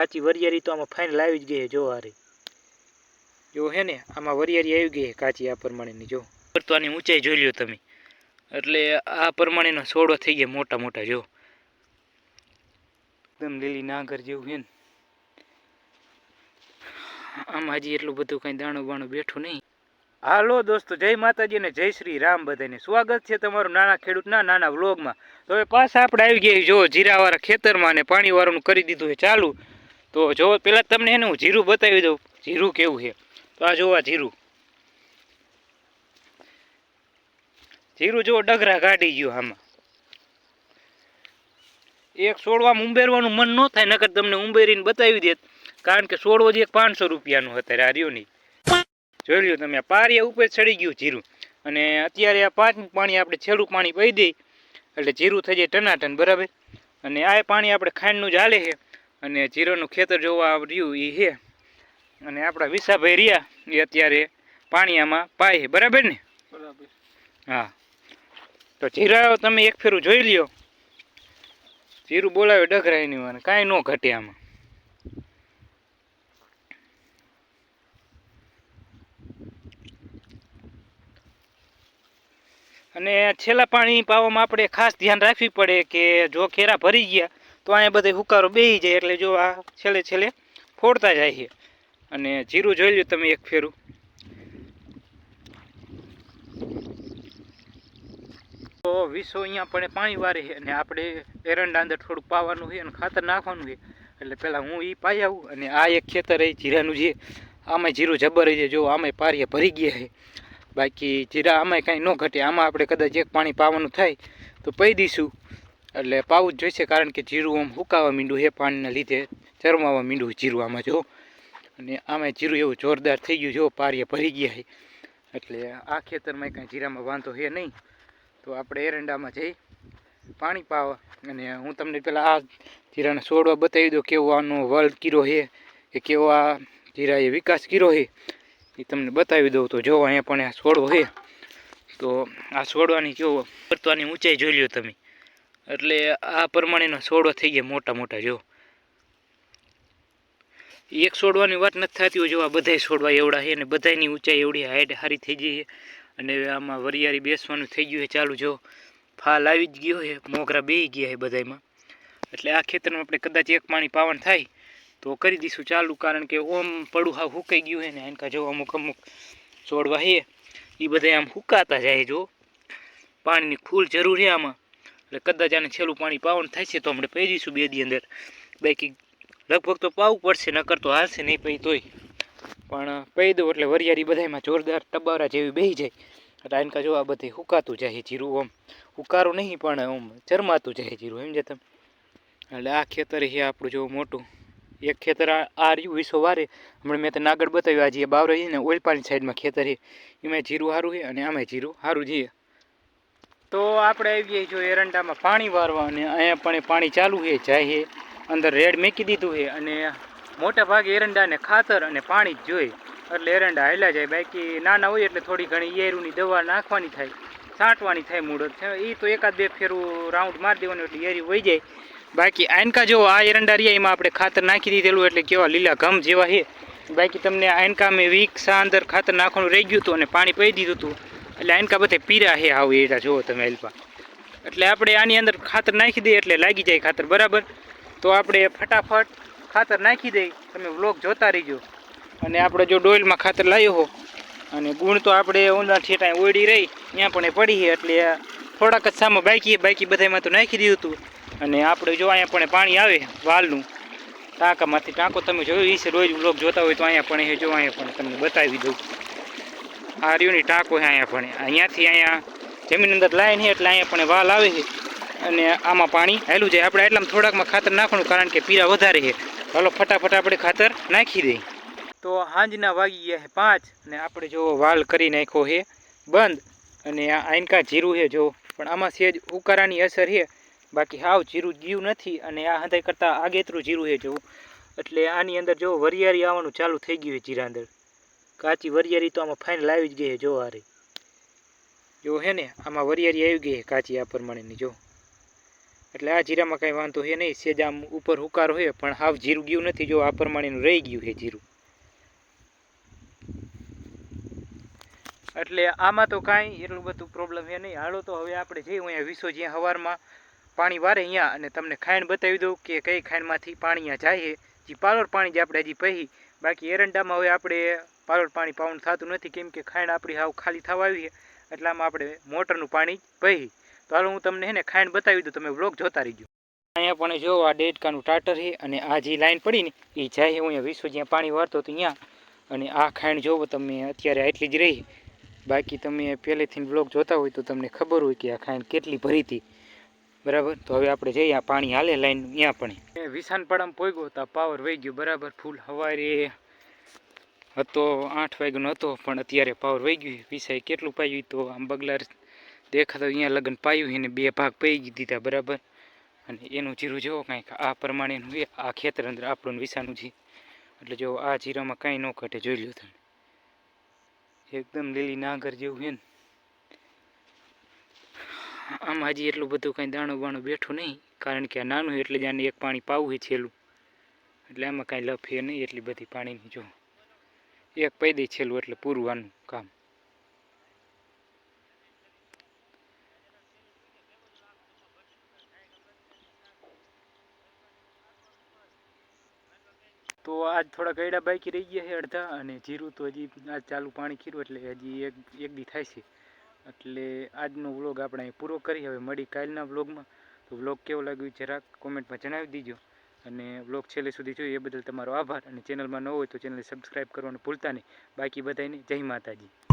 કાચી વરિયાળી તો આમાં ફાઇનલ આવી જ ગઈ છે જો આરે જો હે ને આમાં વરિયાળી આવી ગઈ કાચી આ પ્રમાણેની જો તો આની ઊંચાઈ જોઈ લ્યો તમે એટલે આ પ્રમાણેનો છોડો થઈ ગયા મોટા મોટા જો એકદમ લીલી નાગર જેવું છે ને આમાં હજી એટલું બધું કઈ દાણો બાણો બેઠું નહીં। હાલો દોસ્તો જય માતાજી અને જય શ્રી રામ બધાને સ્વાગત છે તમારું નાના ખેડૂતના નાના વ્લોગમાં। તો હવે પાછા આપણે આવી ગયા જો જીરાવાળા ખેતરમાં ને પાણીવાળાનું કરી દીધું છે ચાલુ। તો જો પેલા તમને એને હું જીરું બતાવી દઉં જીરું કેવું છે। તો આ જોવા જીરું જીરું જો ડગરા કાઢી ગયું આમાં એક છોડવામાં ઉંબેરવાનું મન ન થાય નકર તમને ઉંબેરીને બતાવી દેત કારણ કે છોડવો જે 500 રૂપિયાનું અત્યારે આ રહ્યો નહીં જોઈ લ્યો તમે પારિયા ઉપર ચડી ગયું જીરું અને અત્યારે આ પાંચમું પાણી આપણે છેલ્લું પાણી પી દઈ એટલે જીરું થઈ જાય ટનાટન બરાબર। અને આ પાણી આપણે ખાંડનું જ હાલે છે અને જીરાનું ખેતર જોવા રહ્યું એ છે અને આપણા વિસાભાઈ રહ્યા એ અત્યારે પાણી આમાં પાય છે બરાબર ને બરાબર હા। તો જીરા તમે એક ફેરું જોઈ લ્યો જીરું બોલાવે ડગરાય નહીં મને કાંઈ ન ઘટે આમાં। અને છેલ્લા પાણી પાવામાં આપણે ખાસ ધ્યાન રાખવી પડે કે જો ખેરા ભરી ગયા તો અહીંયા બધે હુકારો બેસી જાય એટલે જો આ છેલ્લે છેલ્લે ફોડતા જાય છે। અને જીરું જોઈ લ્યો તમે એક ફેરું તો વિસો અહીંયા પણ પાણી વારે છે અને આપણે એરંડા અંદર થોડુંક પાવાનું છે અને ખાતર નાખવાનું છે એટલે પહેલાં હું એ પાઈ આવું। અને આ એક ખેતર એ જીરાનું છે આમાં જીરું જબર છે જો આમાં પારિયા ભરી ગયા છે બાકી જીરા આમાં કાંઈ ન ઘટે આમાં આપણે કદાચ એક પાણી પાવાનું થાય તો પી દઈશું એટલે પાવું જ જોઈશે કારણ કે જીરું આમ સુકાવા માંડ્યું છે પાણીના લીધે ચરમાવા માંડ્યું જીરું આમાં જો અને આમાં જીરું એવું જોરદાર થઈ ગયું જો પારિયા ભરી ગયા છે એટલે આ ખેતરમાં કાંઈ જીરામાં વાંધો છે નહીં। તો આપણે એરંડામાં જઈ પાણી પાવા અને હું તમને પહેલાં આ જીરાને છોડવા બતાવી દઉં કેવો આનો વળ કીરો છે કે કેવો આ જીરાએ વિકાસ કર્યો છે એ તમને બતાવી દઉં। તો જો અહીંયા પણ આ છોડવો છે તો આ છોડવાની કેવો તો આની ઊંચાઈ જોઈ લ્યો તમે એટલે આ પ્રમાણેનો છોડવા થઈ ગયા મોટા મોટા જો એક છોડવાની વાત નથી થતી હોય જો આ બધાય છોડવા એવડા છે અને બધાની ઊંચાઈ એવડી હાઈટ સારી થઈ ગઈ છે અને આમાં વરિયાળી બેસવાનું થઈ ગયું છે ચાલુ જો ફાલ આવી જ ગયો છે મોગરા બેસી ગયા છે બધામાં એટલે આ ખેતરમાં આપણે કદાચ એક પાણી પાવાનું થાય તો કરી દઈશું ચાલુ કારણ કે ઓમ પડું હાવ સુકાઈ ગયું છે ને એનકા જો અમુક અમુક છોડવા છે એ બધા આમ સુકાતા જાય જો પાણીની ફૂલ જરૂર છે આમાં એટલે કદાચ આને છેલ્લું પાણી પાવાનું થાય છે તો આપણે પી દઈશું 2 દી અંદર બાકી લગભગ તો પાવું પડશે નકર તો હાલશે નહીં પી તોય પણ પી દઉં એટલે વરિયાળી બધામાં જોરદાર ટબારા જેવી બેસી જાય એટલે આનકા જો આ બધે સુકાતું જાય જીરું આમ ઉકારું નહીં પણ આમ ચરમાતું જાય જીરું સમજે તમે એટલે આ ખેતર છે આપણું જો મોટું એક ખેતર આ રહ્યું વિસો વારે હમણાં મેં તને આગળ બતાવ્યું આજે બાવરો છે ને ઓલપાણી સાઈડમાં ખેતર છે એમાં જીરું સારું છે અને આમાં જીરું સારું છે। તો આપણે આવીએ જો એરંડામાં પાણી વારવા અને અહીંયા પણ પાણી ચાલુ છે જાય છે અંદર રેડ મેકી દીધું છે અને મોટા ભાગે એરંડાને ખાતર અને પાણી જ જોઈએ એટલે એરંડા હાલ્યા જાય બાકી નાના હોય એટલે થોડી ઘણી ઈયળની દવા નાખવાની થાય છાંટવાની થાય મૂળ એ તો એકાદ બે ફેરું રાઉન્ડ મારી દેવાનું એટલે ઈયળી વહી જાય બાકી આનકા જો આ એરંડા રહ્યા એમાં આપણે ખાતર નાખી દીધેલું એટલે કેવા લીલા ઘમ જેવા છે બાકી તમને આનકા મેં વીક અંદર ખાતર નાખવાનું રહી ગયું હતું અને પાણી પી દીધું હતું એટલે આનકા બધે પીરા છે આવું એડા જુઓ તમે અલ્પા એટલે આપણે આની અંદર ખાતર નાખી દઈએ એટલે લાગી જાય ખાતર બરાબર। તો આપણે ફટાફટ ખાતર નાખી દઈ તમે વ્લોગ જોતા રહીજો અને આપણે જો ડોલમાં ખાતર લાવ્યો હો અને ગુણ તો આપણે ઊંડા ઠેઠા ઓળી રહી ત્યાં પણ એ પડી છે એટલે થોડાક જ સામે બાકી બધામાં તો નાખી દીધું હતું અને આપણે જો અહીંયા પણ પાણી આવે વાલનું ટાંકામાંથી ટાંકો તમે જોયું છે રોજ વ્લોગ જોતા હોય તો અહીંયા પણ એ જો અહીંયા પણ તમને બતાવી દઉં આ રહ્યુંની ટાંકો છે અહીંયા પણ અહીંયાથી અહીંયા જમીન અંદર લાઈન છે એટલે અહીંયા પણ વાલ આવે છે અને આમાં પાણી હાલું જાય આપણે એટલામાં થોડાકમાં ખાતર નાખવાનું કારણ કે પીરા વધારે છે ચાલો ફટાફટ આપણે ખાતર નાખી દઈએ। તો સાંજના વાગી ગયા છે 5 અને આપણે જો વાલ કરી નાખ્યો છે બંધ અને આ આનકા જીરું છે જો પણ આમાં સેજ ઉકારાની અસર છે બાકી હાવ જીરું ગયું નથી અને આ હંધાઈ કરતાં આગેતરું જીરું છે જો એટલે આની અંદર જો વરિયાળી આવવાનું ચાલુ થઈ ગયું છે જીરા અંદર કાચી વરિયાળી તો આમાં ફાઇનલ આવી જ ગઈ છે જો આ રહી જો હે ને આમાં વરિયાળી આવી ગઈ છે કાચી આ પ્રમાણેની જો એટલે આ જીરામાં કાંઈ વાંધો છે નહીં, સેજ આમ ઉપર હુકારો છે પણ હાવ જીરું ગયું નથી, જો આ પ્રમાણેનું રહી ગયું છે જીરું. એટલે આમાં તો કાંઈ એટલું બધું પ્રોબ્લેમ છે નહીં. હાલો તો હવે આપણે જઈએ અહીંયા વિસો જ્યાં સવારમાં પાણી વારે અહીંયા, અને તમને ખાંડ બતાવી દઉં કે કઈ ખાંડમાંથી પાણી અહીંયા જાય છે. જે પાલોર પાણી જે આપણે હજી પહી, બાકી એરંડામાં હવે આપણે પાલોર પાણી પાવાનું થતું નથી, કેમ કે ખાંડ આપણી હાવ ખાલી થવા આવી છે, એટલે આમાં આપણે મોટરનું પાણી પહી. તો હાલો હું તમને ને ખાંડ બતાવી દઉં, તમે વ્લોગ જોતા રહીજો. અહીંયા પણ જો આ ડેડકાનું ટાટર છે, અને આ જે લાઈન પડી ને એ જાય છે અહીંયા વિસો જ્યાં પાણી વારતો હતો અહીંયા. અને આ ખાંડ જોવો તમે અત્યારે આટલી જ રહી, બાકી તમે પહેલેથી વ્લોગ જોતા હોય તો તમને ખબર હોય કે આ ખાંડ કેટલી ભરી હતી, બરાબર. તો હવે આપણે જઈએ, આ પાણી હાલે લાઈન અહીંયા પણ વિસાનપાડામાં પોગ્યો તો પાવર વહી ગયો, બરાબર. ફૂલ સવારે હતો 8 વાગ્યાનો હતો, પણ અત્યારે પાવર વહી ગયું. વિસાય કેટલું પાયું તો આમ બગલાર દેખાતો અહીંયા લગન પાયું એને 2 ભાગ પઈ દીધા, બરાબર. અને એનું જીરું જેવો કાંઈક આ પ્રમાણેનું છે. આ ખેતર અંદર આપણું વિસાનું છે, એટલે જો આ જીરામાં કાંઈ ન ઘટે, જોઈ લો તમે, એકદમ લીલી નાગર જેવું છે ને. આમાં હજી એટલું બધું કાંઈ દાણું બાણું બેઠું નહીં, કારણ કે આ નાનું એટલે જ આને એક પાણી પાવું છે છેલ્લું, એટલે આમાં કાંઈ લફે નહીં એટલી બધી પાણીની. જો એક પૈ દે છેલ્લું એટલે પૂરું આનું કામ. તો આજ થોડા ગયડા બાકી રહી ગયા છે અડધા, અને જીરું તો હજી આજ ચાલુ પાણી ખીરું એટલે હજી એક દી થાય છે. એટલે આજનો વ્લોગ આપણે અહીં પૂરો કરી. હવે મળી કાલના વ્લોગમાં. તો વ્લોગ કેવો લાગ્યો જરાક કોમેન્ટમાં જણાવી દીજો, અને વ્લોગ છેલ્લે સુધી જોયો એ બદલ તમારો આભાર. અને ચેનલમાં ન હોય તો ચેનલને સબસ્ક્રાઈબ કરવાનું ભૂલતા નહીં. બાકી બધાને જય માતાજી.